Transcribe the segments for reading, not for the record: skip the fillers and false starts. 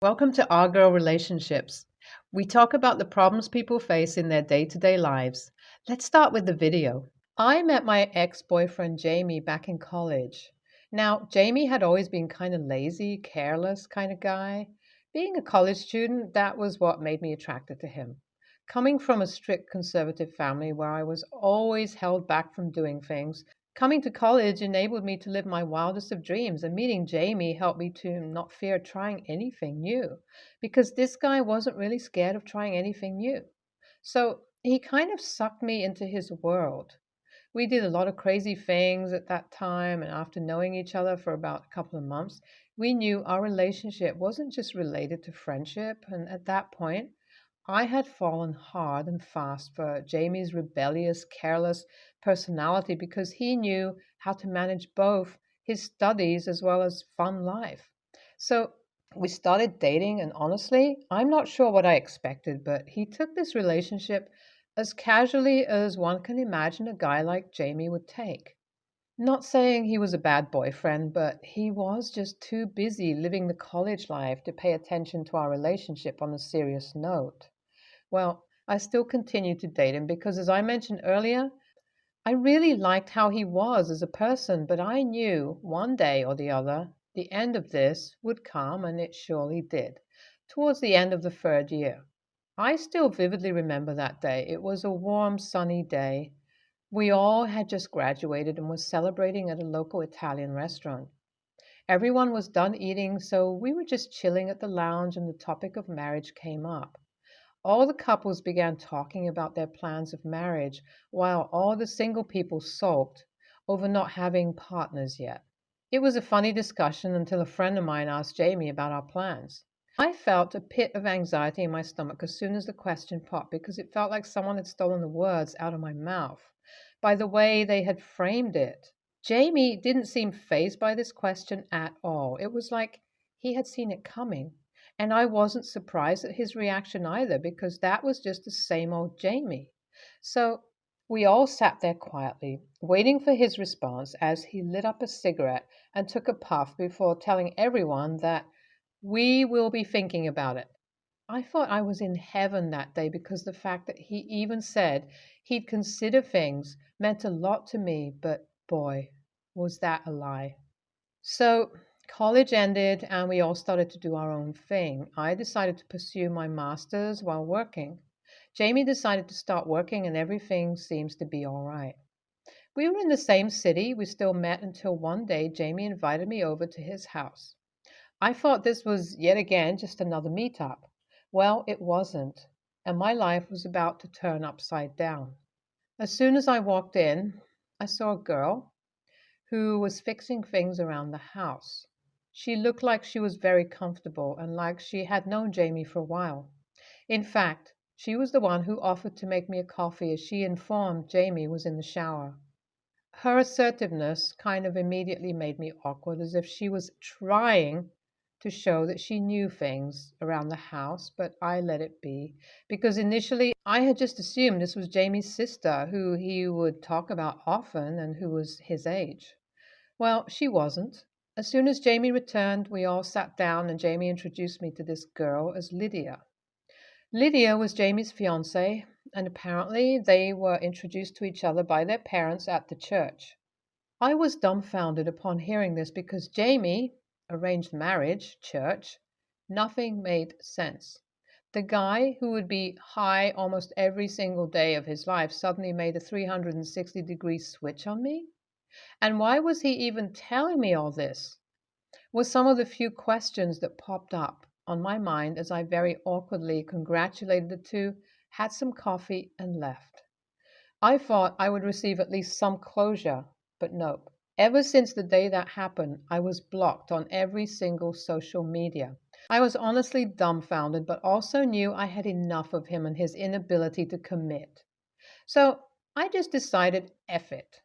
Welcome to Our Girl Relationships. We talk about the problems people face in their day to day lives. Let's start with the video. I met my ex boyfriend Jamie back in college. Now, Jamie had always been kind of lazy, careless kind of guy. Being a college student, that was what made me attracted to him. Coming from a strict conservative family where I was always held back from doing things, coming to college enabled me to live my wildest of dreams, and meeting Jamie helped me to not fear trying anything new because this guy wasn't really scared of trying anything new. So he kind of sucked me into his world. We did a lot of crazy things at that time, and after knowing each other for about a couple of months, we knew our relationship wasn't just related to friendship. And at that point, I had fallen hard and fast for Jamie's rebellious, careless personality because he knew how to manage both his studies as well as fun life. So we started dating, and honestly, I'm not sure what I expected, but he took this relationship as casually as one can imagine a guy like Jamie would take. Not saying he was a bad boyfriend, but he was just too busy living the college life to pay attention to our relationship on a serious note. Well, I still continued to date him because, as I mentioned earlier, I really liked how he was as a person, but I knew one day or the other the end of this would come, and it surely did, towards the end of the third year. I still vividly remember that day. It was a warm, sunny day. We all had just graduated and was celebrating at a local Italian restaurant. Everyone was done eating, so we were just chilling at the lounge, and the topic of marriage came up. All the couples began talking about their plans of marriage, while all the single people sulked over not having partners yet. It was a funny discussion until a friend of mine asked Jamie about our plans. I felt a pit of anxiety in my stomach as soon as the question popped because it felt like someone had stolen the words out of my mouth by the way they had framed it. Jamie didn't seem fazed by this question at all. It was like he had seen it coming. And I wasn't surprised at his reaction either, because that was just the same old Jamie. So we all sat there quietly, waiting for his response as he lit up a cigarette and took a puff before telling everyone that we will be thinking about it. I thought I was in heaven that day because the fact that he even said he'd consider things meant a lot to me, but boy, was that a lie. So college ended and we all started to do our own thing. I decided to pursue my master's while working. Jamie decided to start working, and everything seems to be all right. We were in the same city. We still met until one day Jamie invited me over to his house. I thought this was yet again just another meetup. Well, it wasn't, and my life was about to turn upside down. As soon as I walked in, I saw a girl who was fixing things around the house. She looked like she was very comfortable and like she had known Jamie for a while. In fact, she was the one who offered to make me a coffee as she informed Jamie was in the shower. Her assertiveness kind of immediately made me awkward, as if she was trying to show that she knew things around the house, but I let it be because initially I had just assumed this was Jamie's sister, who he would talk about often and who was his age. Well, she wasn't. As soon as Jamie returned, we all sat down and Jamie introduced me to this girl as Lydia. Lydia was Jamie's fiancée, and apparently they were introduced to each other by their parents at the church. I was dumbfounded upon hearing this because Jamie, arranged marriage, church, nothing made sense. The guy who would be high almost every single day of his life suddenly made a 360-degree switch on me? And why was he even telling me all this? Were some of the few questions that popped up on my mind as I very awkwardly congratulated the two, had some coffee, and left. I thought I would receive at least some closure, but nope. Ever since the day that happened, I was blocked on every single social media. I was honestly dumbfounded, but also knew I had enough of him and his inability to commit. So I just decided, F it.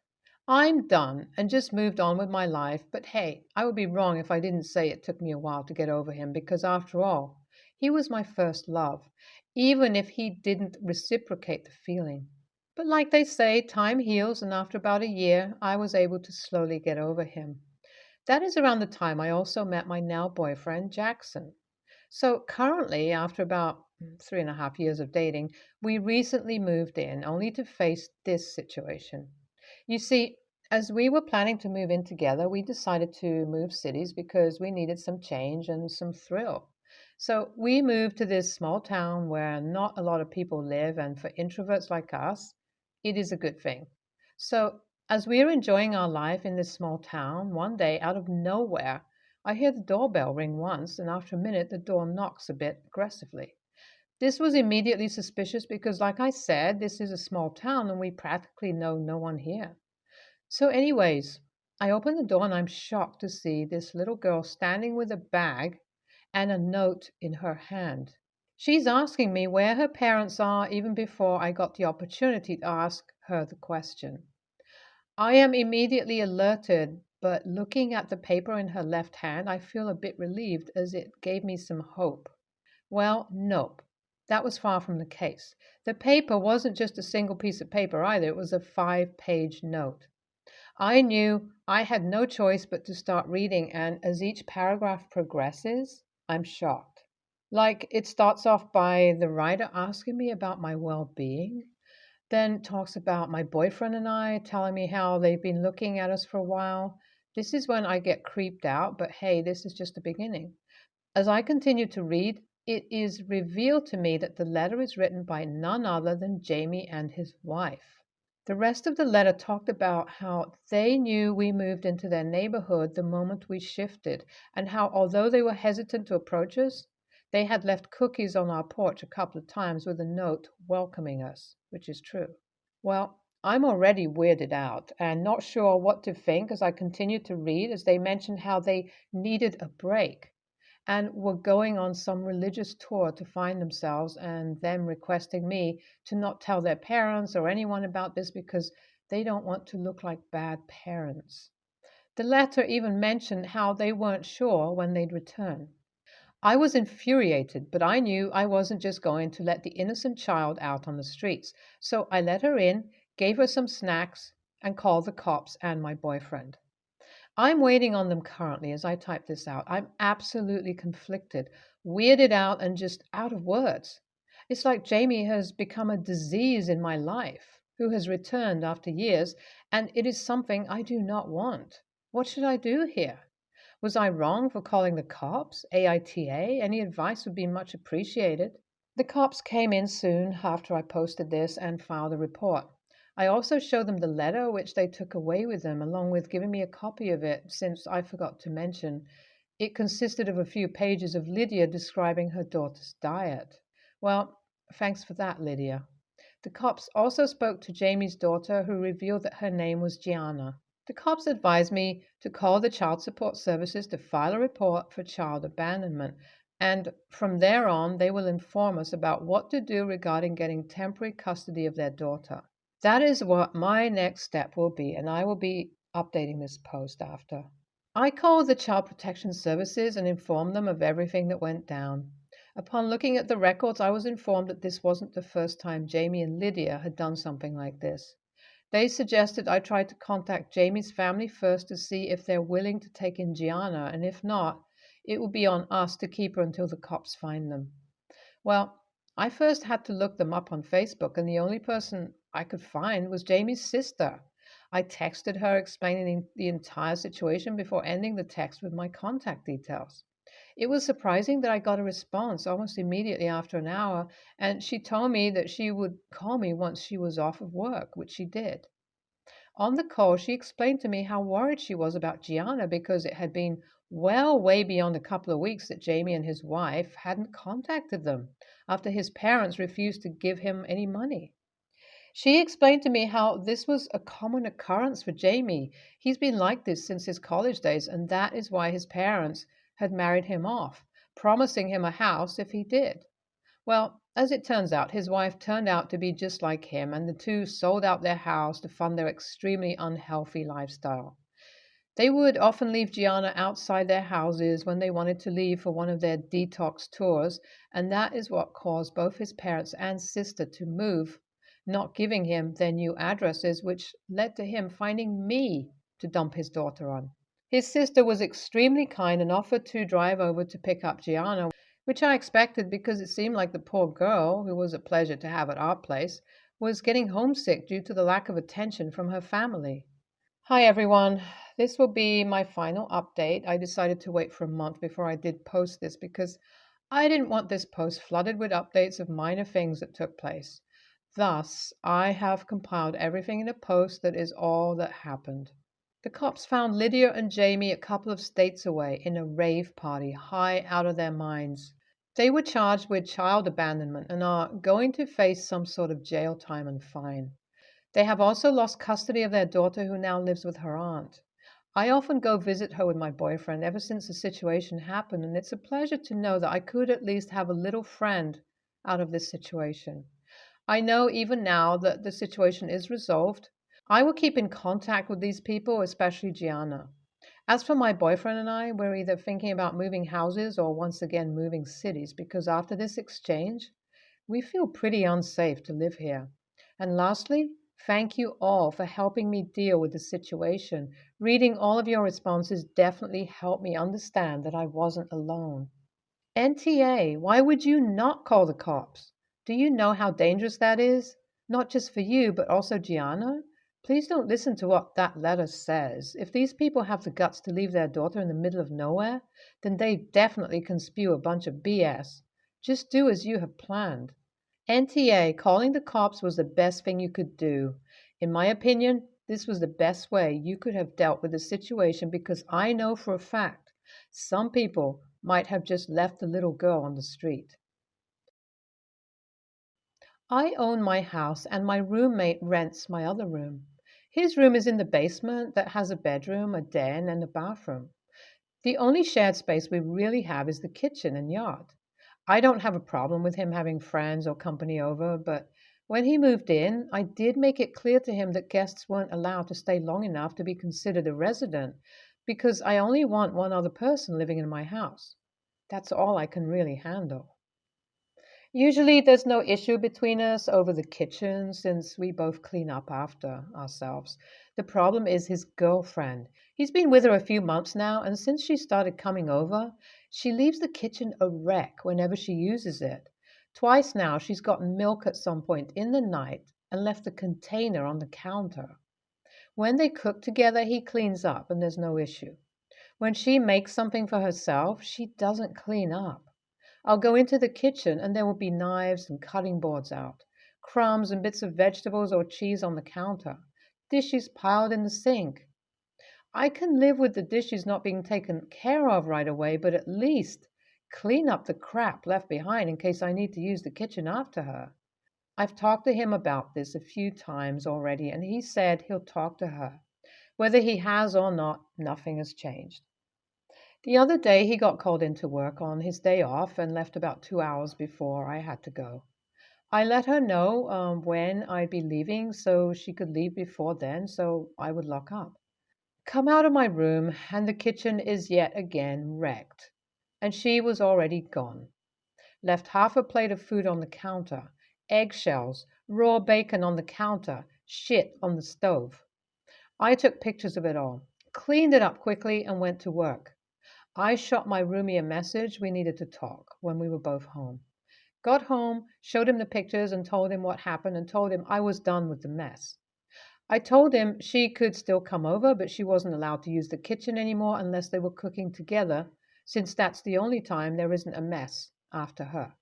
I'm done, and just moved on with my life. But hey, I would be wrong if I didn't say it took me a while to get over him, because after all, he was my first love, even if he didn't reciprocate the feeling. But like they say, time heals, and after about a year, I was able to slowly get over him. That is around the time I also met my now boyfriend, Jackson. So currently, after about 3.5 years of dating, we recently moved in only to face this situation. You see, as we were planning to move in together, we decided to move cities because we needed some change and some thrill. So we moved to this small town where not a lot of people live, and for introverts like us, it is a good thing. So, as we are enjoying our life in this small town, one day out of nowhere, I hear the doorbell ring once, and after a minute, the door knocks a bit aggressively. This was immediately suspicious because, like I said, this is a small town and we practically know no one here. So, anyways, I open the door and I'm shocked to see this little girl standing with a bag and a note in her hand. She's asking me where her parents are even before I got the opportunity to ask her the question. I am immediately alerted, but looking at the paper in her left hand, I feel a bit relieved as it gave me some hope. Well, nope. That was far from the case. The paper wasn't just a single piece of paper either, it was a 5-page note. I knew I had no choice but to start reading, and as each paragraph progresses, I'm shocked. Like, it starts off by the writer asking me about my well being, then talks about my boyfriend and I, telling me how they've been looking at us for a while. This is when I get creeped out, but hey, this is just the beginning. As I continue to read, it is revealed to me that the letter is written by none other than Jamie and his wife. The rest of the letter talked about how they knew we moved into their neighborhood the moment we shifted, and how, although they were hesitant to approach us, they had left cookies on our porch a couple of times with a note welcoming us, which is true. Well, I'm already weirded out and not sure what to think as I continue to read, as they mentioned how they needed a break and were going on some religious tour to find themselves, and them requesting me to not tell their parents or anyone about this because they don't want to look like bad parents. The letter even mentioned how they weren't sure when they'd return. I was infuriated, but I knew I wasn't just going to let the innocent child out on the streets, so I let her in, gave her some snacks, and called the cops and my boyfriend. I'm waiting on them currently as I type this out. I'm absolutely conflicted, weirded out, and just out of words. It's like Jamie has become a disease in my life, who has returned after years, and it is something I do not want. What should I do here? Was I wrong for calling the cops? AITA? Any advice would be much appreciated. The cops came in soon after I posted this and filed a report. I also showed them the letter, which they took away with them, along with giving me a copy of it, since I forgot to mention it consisted of a few pages of Lydia describing her daughter's diet. Well, thanks for that, Lydia. The cops also spoke to Jamie's daughter, who revealed that her name was Gianna. The cops advised me to call the child support services to file a report for child abandonment, and from there on, they will inform us about what to do regarding getting temporary custody of their daughter. That is what my next step will be, and I will be updating this post after. I called the Child Protection Services and informed them of everything that went down. Upon looking at the records, I was informed that this wasn't the first time Jamie and Lydia had done something like this. They suggested I try to contact Jamie's family first to see if they're willing to take in Gianna, and if not, it will be on us to keep her until the cops find them. Well, I first had to look them up on Facebook, and the only person I could find was Jamie's sister. I texted her explaining the entire situation before ending the text with my contact details. It was surprising that I got a response almost immediately after an hour, and she told me that she would call me once she was off of work, which she did. On the call, she explained to me how worried she was about Gianna because it had been well way beyond a couple of weeks that Jamie and his wife hadn't contacted them after his parents refused to give him any money. She explained to me how this was a common occurrence for Jamie. He's been like this since his college days, and that is why his parents had married him off, promising him a house if he did. Well, as it turns out, his wife turned out to be just like him, and the two sold out their house to fund their extremely unhealthy lifestyle. They would often leave Gianna outside their houses when they wanted to leave for one of their detox tours, and that is what caused both his parents and sister to move, not giving him their new addresses, which led to him finding me to dump his daughter on. His sister was extremely kind and offered to drive over to pick up Gianna. which I expected because it seemed like the poor girl, who was a pleasure to have at our place, was getting homesick due to the lack of attention from her family. Hi everyone, this will be my final update. I decided to wait for a month before I did post this because I didn't want this post flooded with updates of minor things that took place. Thus, I have compiled everything in a post that is all that happened. The cops found Lydia and Jamie a couple of states away in a rave party, high out of their minds. They were charged with child abandonment and are going to face some sort of jail time and fine. They have also lost custody of their daughter, who now lives with her aunt. I often go visit her with my boyfriend ever since the situation happened, and it's a pleasure to know that I could at least have a little friend out of this situation. I know even now that the situation is resolved. I will keep in contact with these people, especially Gianna. As for my boyfriend and I, we're either thinking about moving houses or once again moving cities because after this exchange, we feel pretty unsafe to live here. And lastly, thank you all for helping me deal with the situation. Reading all of your responses definitely helped me understand that I wasn't alone. NTA, why would you not call the cops? Do you know how dangerous that is? Not just for you, but also Gianna? Please don't listen to what that letter says. If these people have the guts to leave their daughter in the middle of nowhere, then they definitely can spew a bunch of BS. Just do as you have planned. NTA, calling the cops was the best thing you could do. In my opinion, this was the best way you could have dealt with the situation because I know for a fact some people might have just left the little girl on the street. I own my house and my roommate rents my other room. His room is in the basement that has a bedroom, a den, and a bathroom. The only shared space we really have is the kitchen and yard. I don't have a problem with him having friends or company over, but when he moved in, I did make it clear to him that guests weren't allowed to stay long enough to be considered a resident because I only want one other person living in my house. That's all I can really handle. Usually there's no issue between us over the kitchen since we both clean up after ourselves. The problem is his girlfriend. He's been with her a few months now, and since she started coming over, she leaves the kitchen a wreck whenever she uses it. Twice now she's gotten milk at some point in the night and left the container on the counter. When they cook together, he cleans up and there's no issue. When she makes something for herself, she doesn't clean up. I'll go into the kitchen and there will be knives and cutting boards out, crumbs and bits of vegetables or cheese on the counter, dishes piled in the sink. I can live with the dishes not being taken care of right away, but at least clean up the crap left behind in case I need to use the kitchen after her. I've talked to him about this a few times already, and he said he'll talk to her. Whether he has or not, nothing has changed. The other day he got called into work on his day off and left about 2 hours before I had to go. I let her know when I'd be leaving so she could leave before then so I would lock up. Come out of my room and the kitchen is yet again wrecked. And she was already gone. Left half a plate of food on the counter, eggshells, raw bacon on the counter, shit on the stove. I took pictures of it all, cleaned it up quickly and went to work. I shot my roomie a message we needed to talk when we were both home. Got home, showed him the pictures and told him what happened and told him I was done with the mess. I told him she could still come over, but she wasn't allowed to use the kitchen anymore unless they were cooking together, since that's the only time there isn't a mess after her.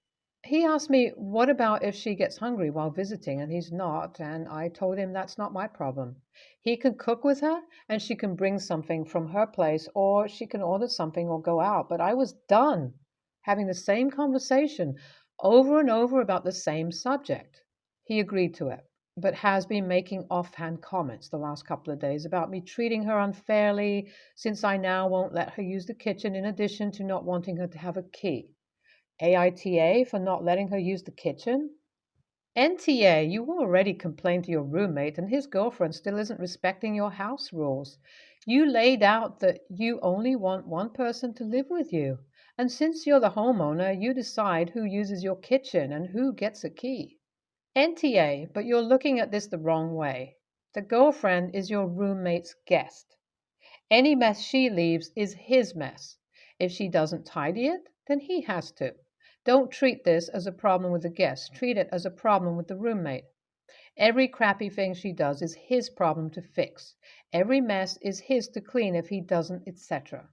He asked me what about if she gets hungry while visiting and he's not, and I told him that's not my problem. He can cook with her and she can bring something from her place or she can order something or go out, but I was done having the same conversation over and over about the same subject. He agreed to it, but has been making offhand comments the last couple of days about me treating her unfairly since I now won't let her use the kitchen in addition to not wanting her to have a key. AITA for not letting her use the kitchen? NTA, you already complained to your roommate and his girlfriend still isn't respecting your house rules. You laid out that you only want one person to live with you. And since you're the homeowner, you decide who uses your kitchen and who gets a key. NTA, but you're looking at this the wrong way. The girlfriend is your roommate's guest. Any mess she leaves is his mess. If she doesn't tidy it, then he has to. Don't treat this as a problem with the guest. Treat it as a problem with the roommate. Every crappy thing she does is his problem to fix. Every mess is his to clean if he doesn't, etc.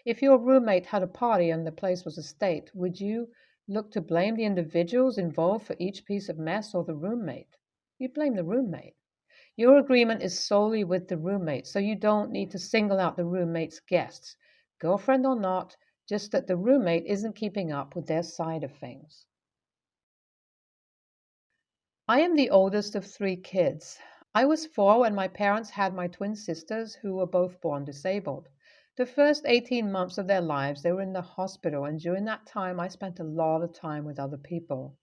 If your roommate had a party and the place was a state, would you look to blame the individuals involved for each piece of mess or the roommate? You'd blame the roommate. Your agreement is solely with the roommate, so you don't need to single out the roommate's guests, girlfriend or not, just that the roommate isn't keeping up with their side of things. I am the oldest of 3 kids. I was 4 when my parents had my twin sisters, who were both born disabled. The first 18 months of their lives, they were in the hospital, and during that time, I spent a lot of time with other people.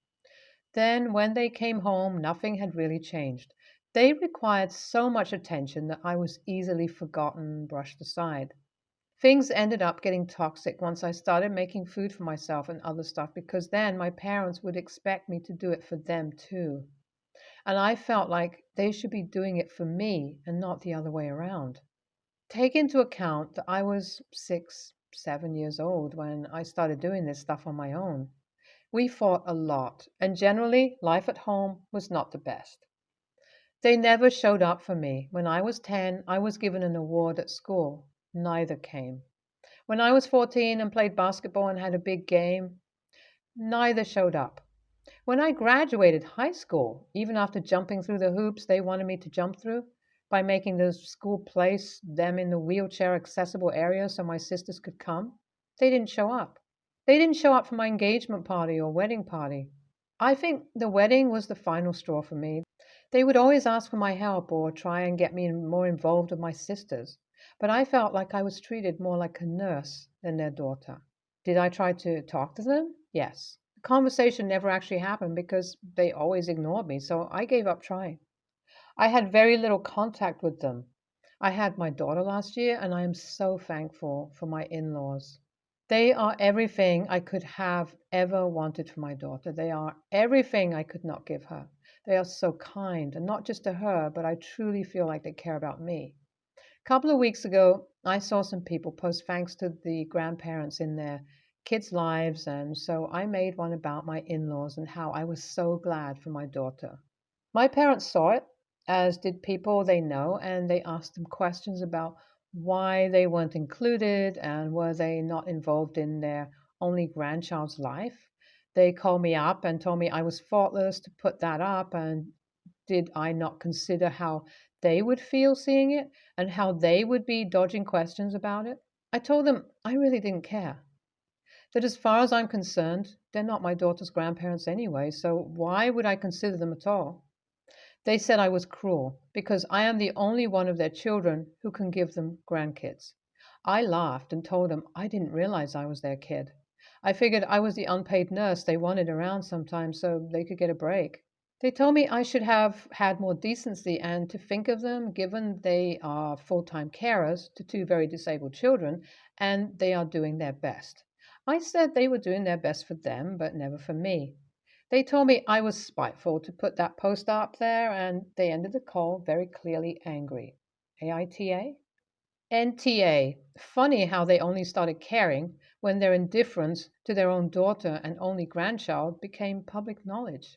Then, when they came home, nothing had really changed. They required so much attention that I was easily forgotten, brushed aside. Things ended up getting toxic once I started making food for myself and other stuff, because then my parents would expect me to do it for them too. And I felt like they should be doing it for me and not the other way around. Take into account that I was 6, 7 years old when I started doing this stuff on my own. We fought a lot, and generally, life at home was not the best. They never showed up for me. When I was 10, I was given an award at school. Neither came. When I was 14 and played basketball and had a big game, neither showed up. When I graduated high school, even after jumping through the hoops they wanted me to jump through, by making the school place them in the wheelchair accessible area so my sisters could come, they didn't show up. They didn't show up for my engagement party or wedding party. I think the wedding was the final straw for me. They would always ask for my help or try and get me more involved with my sisters, but I felt like I was treated more like a nurse than their daughter. Did I try to talk to them? Yes. The conversation never actually happened because they always ignored me, so I gave up trying. I had very little contact with them. I had my daughter last year, and I am so thankful for my in-laws. They are everything I could have ever wanted for my daughter. They are everything I could not give her. They are so kind, and not just to her, but I truly feel like they care about me. A couple of weeks ago, I saw some people post thanks to the grandparents in their kids' lives, and so I made one about my in-laws and how I was so glad for my daughter. My parents saw it, as did people they know, and they asked them questions about why they weren't included and were they not involved in their only grandchild's life. They called me up and told me I was faultless to put that up, and did I not consider how they would feel seeing it and how they would be dodging questions about it. I told them I really didn't care. That as far as I'm concerned, they're not my daughter's grandparents anyway, so why would I consider them at all? They said I was cruel because I am the only one of their children who can give them grandkids. I laughed and told them I didn't realize I was their kid. I figured I was the unpaid nurse they wanted around sometimes so they could get a break. They told me I should have had more decency and to think of them, given they are full-time carers to 2 very disabled children, and they are doing their best. I said they were doing their best for them, but never for me. They told me I was spiteful to put that post up there, and they ended the call very clearly angry. AITA? NTA. Funny how they only started caring when their indifference to their own daughter and only grandchild became public knowledge.